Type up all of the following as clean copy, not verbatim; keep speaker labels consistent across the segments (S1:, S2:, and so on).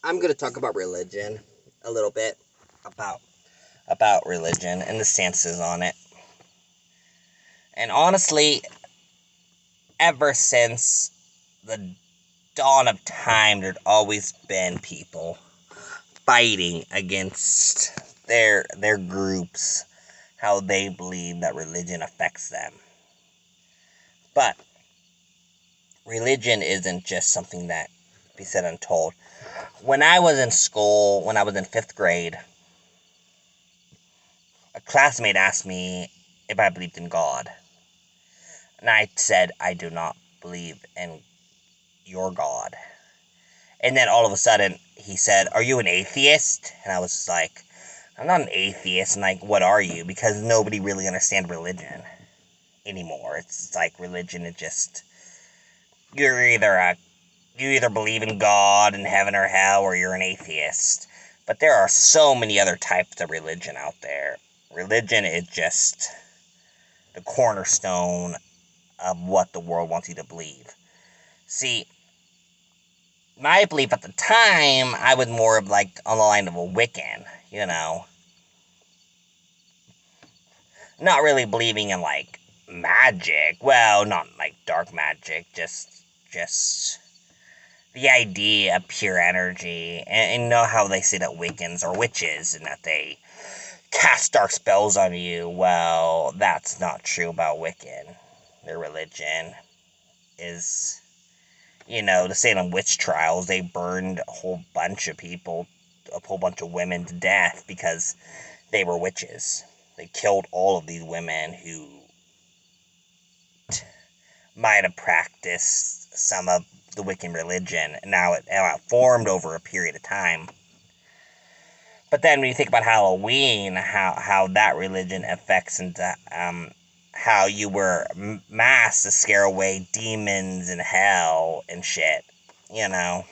S1: I'm going to talk about religion a little bit about about religion and the stances on it. And honestly, ever since the dawn of time, there's always been people fighting against their groups, how they believe that religion affects them. But religion isn't just something that be said untold. When I was in school, when I was in 5th grade, a classmate asked me if I believed in God. And I said, I do not believe in your God. And then all of a sudden, he said, Are you an atheist? And I was just like, I'm not an atheist. And like, what are you? Because nobody really understands religion anymore. It's like religion is just, you're either a, you either believe in God and heaven or hell, or you're an atheist. But there are so many other types of religion out there. Religion is just the cornerstone of what the world wants you to believe. See, my belief at the time, I was more of like on the line of a Wiccan, you know. Not really believing in like magic. Well, not like dark magic, just the idea of pure energy. And you know how they say that Wiccans are witches and that they cast dark spells on you. Well, that's not true about Wiccan. Their religion is, the Salem witch trials, they burned a whole bunch of people, a whole bunch of women to death because they were witches. They killed all of these women who might have practiced some of the Wiccan religion. Now it formed over a period of time. But then when you think about Halloween, how that religion affects into how you were masked to scare away demons and hell and shit, you know,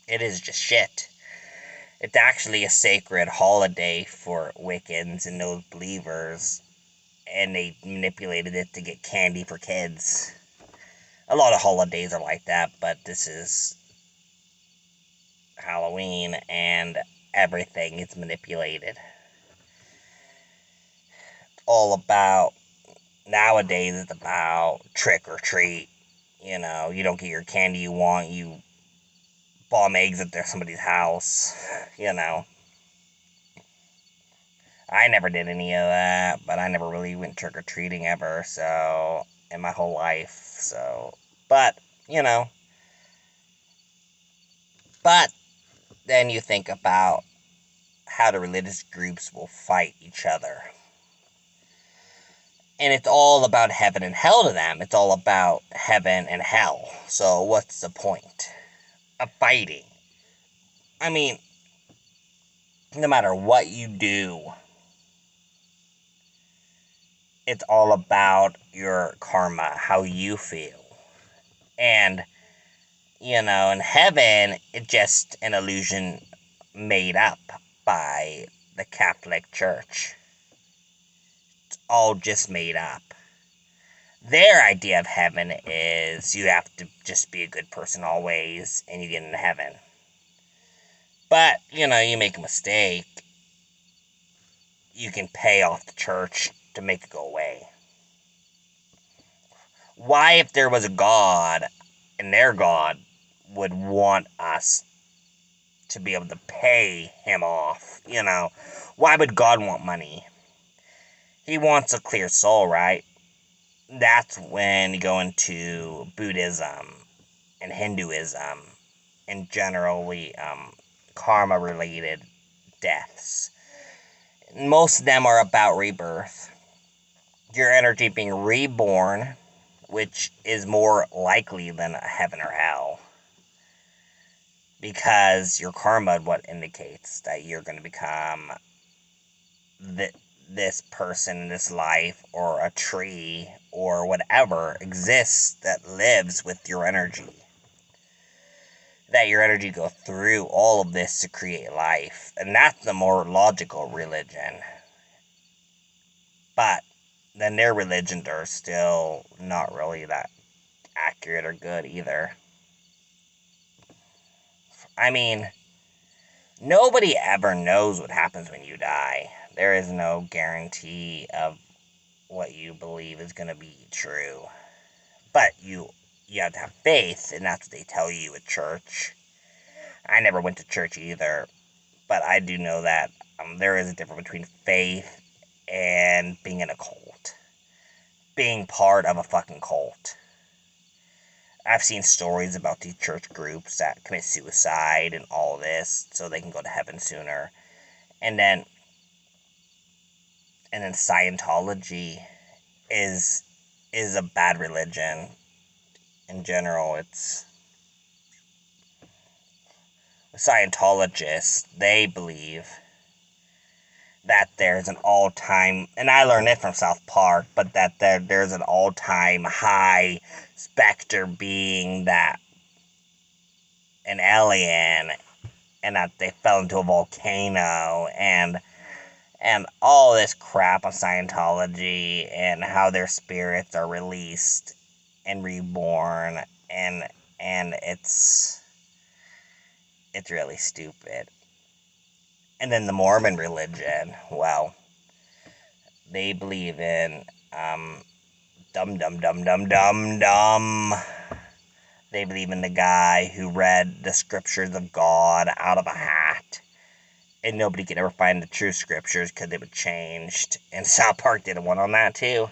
S1: it is just shit. It's actually a sacred holiday for Wiccans and those believers, and they manipulated it to get candy for kids. A lot of holidays are like that, but this is Halloween, and everything is manipulated. All about, nowadays, it's about trick or treat. You know, you don't get your candy you want, you bomb eggs at somebody's house, you know. I never did any of that, but I never really went trick or treating ever, so, in my whole life, so, but, you know, but then you think about how the religious groups will fight each other. And it's all about heaven and hell to them. It's all about heaven and hell. So what's the point of fighting? I mean, no matter what you do, it's all about your karma, how you feel. And, in heaven, it's just an illusion made up by the Catholic Church. It's all just made up. Their idea of heaven is you have to just be a good person always and you get into heaven. But, you make a mistake, you can pay off the church to make it go away. Why, if there was a God, and their God would want us to be able to pay him off, Why would God want money? He wants a clear soul, right? That's when you go into Buddhism and Hinduism and generally karma-related deaths. Most of them are about rebirth. Your energy being reborn, which is more likely than heaven or hell. Because your karma, what indicates that you're going to become this person in this life, or a tree, or whatever exists that lives with your energy. That your energy goes through all of this to create life. And that's the more logical religion. But then their religions are still not really that accurate or good either. I mean, nobody ever knows what happens when you die. There is no guarantee of what you believe is going to be true. But you have to have faith, and that's what they tell you at church. I never went to church either, but I do know that there is a difference between faith and being in a cult. Being part of a fucking cult. I've seen stories about these church groups that commit suicide and all this so they can go to heaven sooner. And then Scientology is a bad religion in general. It's Scientologists, they believe that there's an all-time, and I learned it from South Park, but that there's an all-time high specter being that an alien, and that they fell into a volcano, and all this crap on Scientology, and how their spirits are released and reborn, and it's really stupid. And then the Mormon religion, well, they believe in dum dum dum dum dum dum. They believe in the guy who read the scriptures of God out of a hat, and nobody could ever find the true scriptures because they were changed. And South Park did one on that too.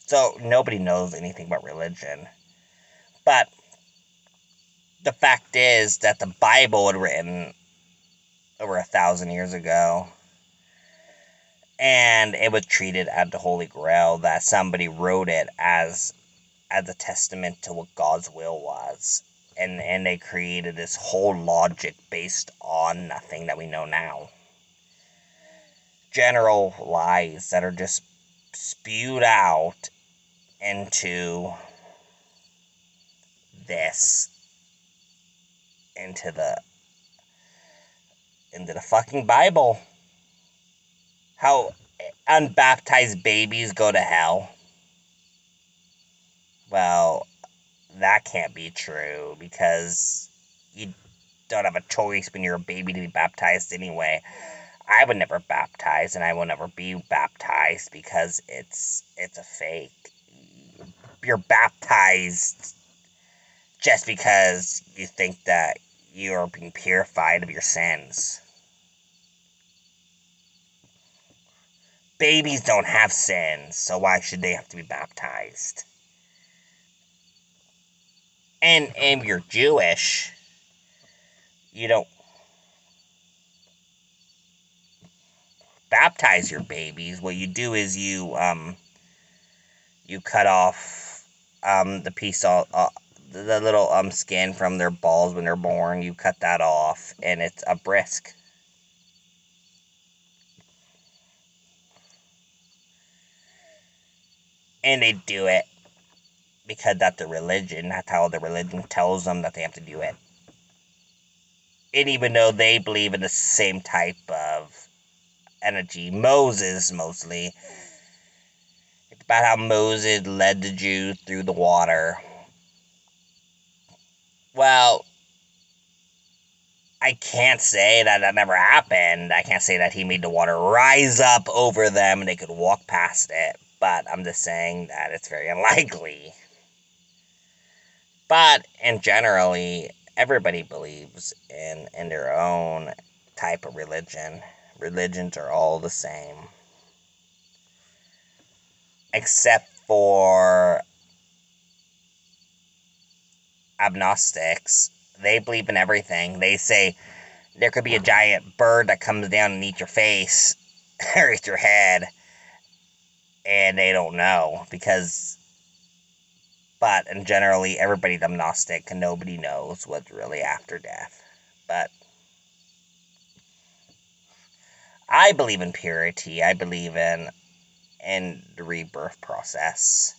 S1: So nobody knows anything about religion. But the fact is that the Bible was written over 1,000 years ago, and it was treated as the Holy Grail, that somebody wrote it as a testament to what God's will was, and they created this whole logic based on nothing that we know now. General lies that are just spewed out into the fucking Bible. How unbaptized babies go to hell. Well, that can't be true, because you don't have a choice when you're a baby to be baptized anyway. I would never baptize, and I will never be baptized, because it's a fake. You're baptized just because you think that you are being purified of your sins. Babies don't have sins, so why should they have to be baptized? And if you're Jewish, you don't baptize your babies. What you do is you cut off the piece of the little skin from their balls when they're born. You cut that off, and it's a brisk. And they do it because that's the religion. That's how the religion tells them that they have to do it. And even though they believe in the same type of energy, Moses mostly, it's about how Moses led the Jews through the water. Well, I can't say that never happened. I can't say that he made the water rise up over them and they could walk past it. But I'm just saying that it's very unlikely. But, and generally, everybody believes in their own type of religion. Religions are all the same. Except for agnostics. They believe in everything. They say there could be a giant bird that comes down and eats your face or eats your head, and they don't know, because, but, and generally everybody's agnostic and nobody knows what's really after death. But I believe in purity. I believe in the rebirth process.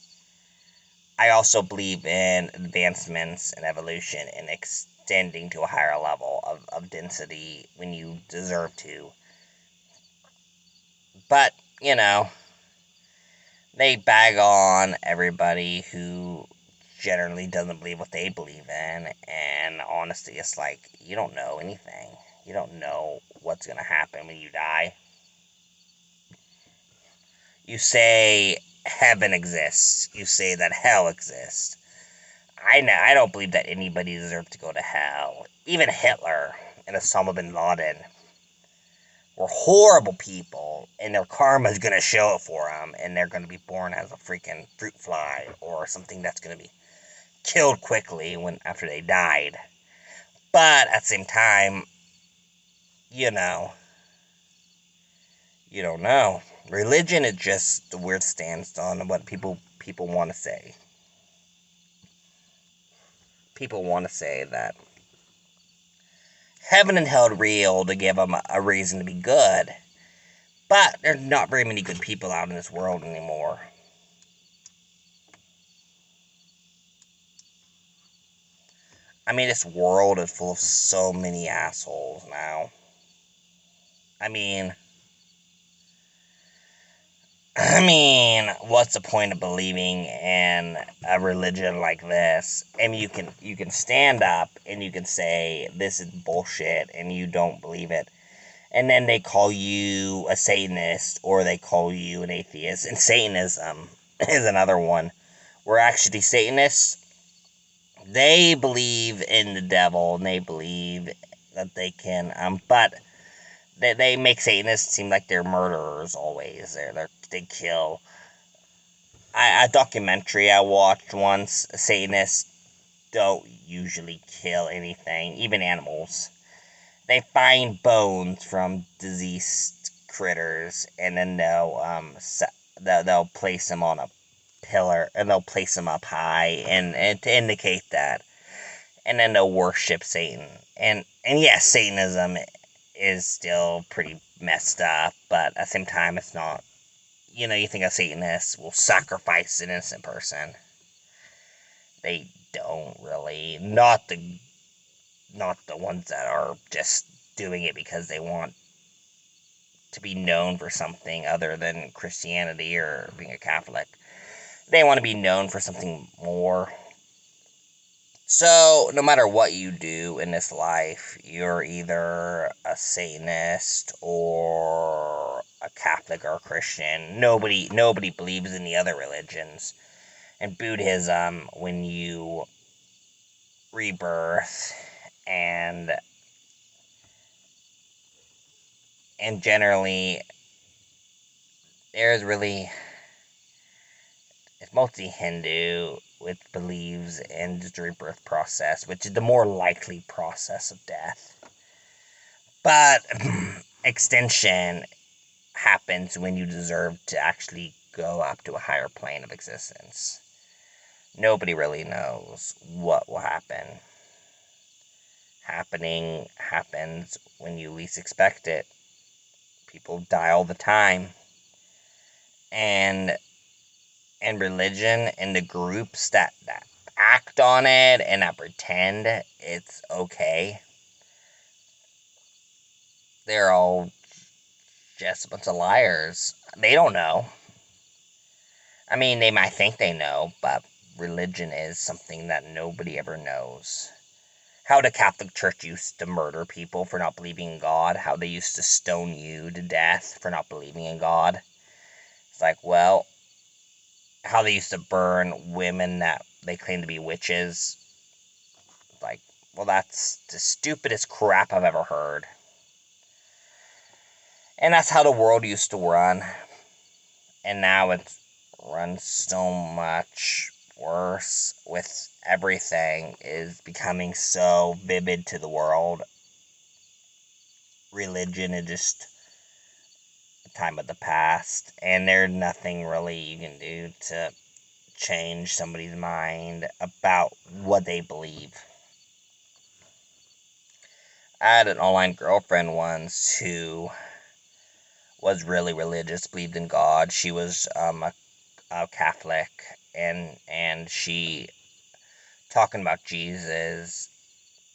S1: I also believe in advancements and evolution and extending to a higher level of density when you deserve to. But, they bag on everybody who generally doesn't believe what they believe in, and honestly, it's like, you don't know anything. You don't know what's going to happen when you die. You say heaven exists. You say that hell exists. I don't believe that anybody deserves to go to hell. Even Hitler and Osama bin Laden were horrible people, and their karma is going to show it for them, and they're going to be born as a freaking fruit fly or something that's going to be killed quickly after they died. But at the same time, you know, you don't know. Religion is just the weird stance on what people want to say. People want to say that heaven and hell are real to give them a reason to be good. But there's not very many good people out in this world anymore. I mean, this world is full of so many assholes now. I mean, what's the point of believing in a religion like this? And you can stand up and you can say this is bullshit and you don't believe it. And then they call you a Satanist or they call you an atheist. And Satanism is another one. Where actually Satanists, they believe in the devil and they believe that they can, but they make Satanists seem like they're murderers always. They kill. A documentary I watched once, Satanists don't usually kill anything, even animals. They find bones from deceased critters, and then they'll place them on a pillar, and they'll place them up high, and to indicate that, and then they'll worship Satan. And yes, Satanism is still pretty messed up, but at the same time, it's not. You know, you think a Satanist will sacrifice an innocent person. They don't really. Not the ones that are just doing it because they want to be known for something other than Christianity or being a Catholic. They want to be known for something more. So, no matter what you do in this life, you're either a Satanist or a Catholic or a Christian. Nobody believes in the other religions. And Buddhism, when you rebirth and generally it's mostly Hindu, which believes in the rebirth process, which is the more likely process of death. But extinction happens when you deserve to actually go up to a higher plane of existence. Nobody really knows what will happen. Happening happens when you least expect it. People die all the time. And religion and the groups that act on it and that pretend it's okay, they're all just a bunch of liars. They don't know. I mean, they might think they know, but religion is something that nobody ever knows. How the Catholic Church used to murder people for not believing in God, how they used to stone you to death for not believing in God. It's like, well, how they used to burn women that they claim to be witches. Like, well, that's the stupidest crap I've ever heard. And that's how the world used to run. And now it's run so much worse with everything is becoming so vivid to the world. Religion is just a time of the past, and there's nothing really you can do to change somebody's mind about what they believe. I had an online girlfriend once who was really religious, believed in God. She was a Catholic, and she talking about Jesus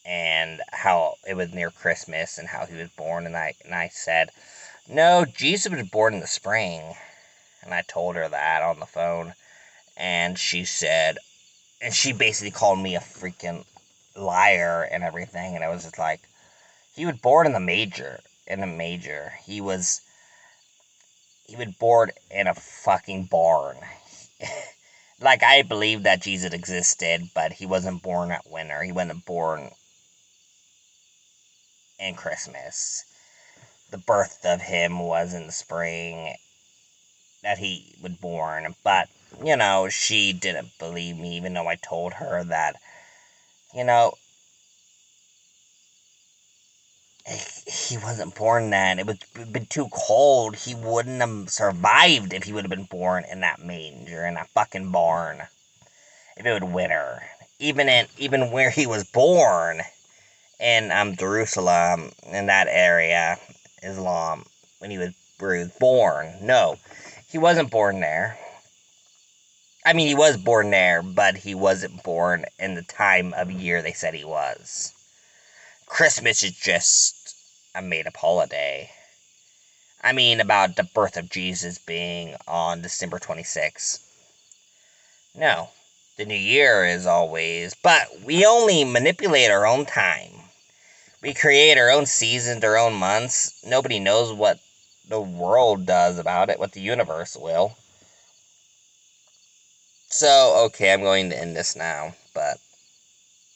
S1: and how it was near Christmas and how he was born, and I said, no, Jesus was born in the spring. And I told her that on the phone, and she said, And she basically called me a freaking liar and everything. And I was just like, he was born in the major. He was born in a fucking barn. Like, I believe that Jesus existed, but he wasn't born at winter. He wasn't born in Christmas. The birth of him was in the spring that he was born. But, she didn't believe me, even though I told her that, he wasn't born then. It would have been too cold. He wouldn't have survived if he would have been born in that manger, in that fucking barn. If it was winter. Even where he was born, in Jerusalem, in that area, Islam, where he was born. No, he wasn't born there. I mean, he was born there, but he wasn't born in the time of year they said he was. Christmas is just a made-up holiday. I mean, about the birth of Jesus being on December 26th. No, the new year is always, but we only manipulate our own time. We create our own seasons, our own months. Nobody knows what the world does about it, what the universe will. So, okay, I'm going to end this now, but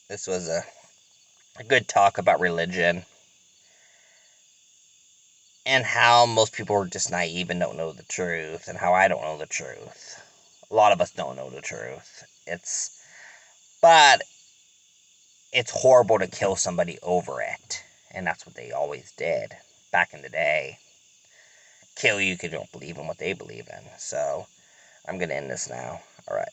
S1: this was a good talk about religion and how most people are just naive and don't know the truth, and how I don't know the truth. A lot of us don't know the truth. But it's horrible to kill somebody over it, and that's what they always did back in the day. Kill you because you don't believe in what they believe in. So, I'm going to end this now. Alright.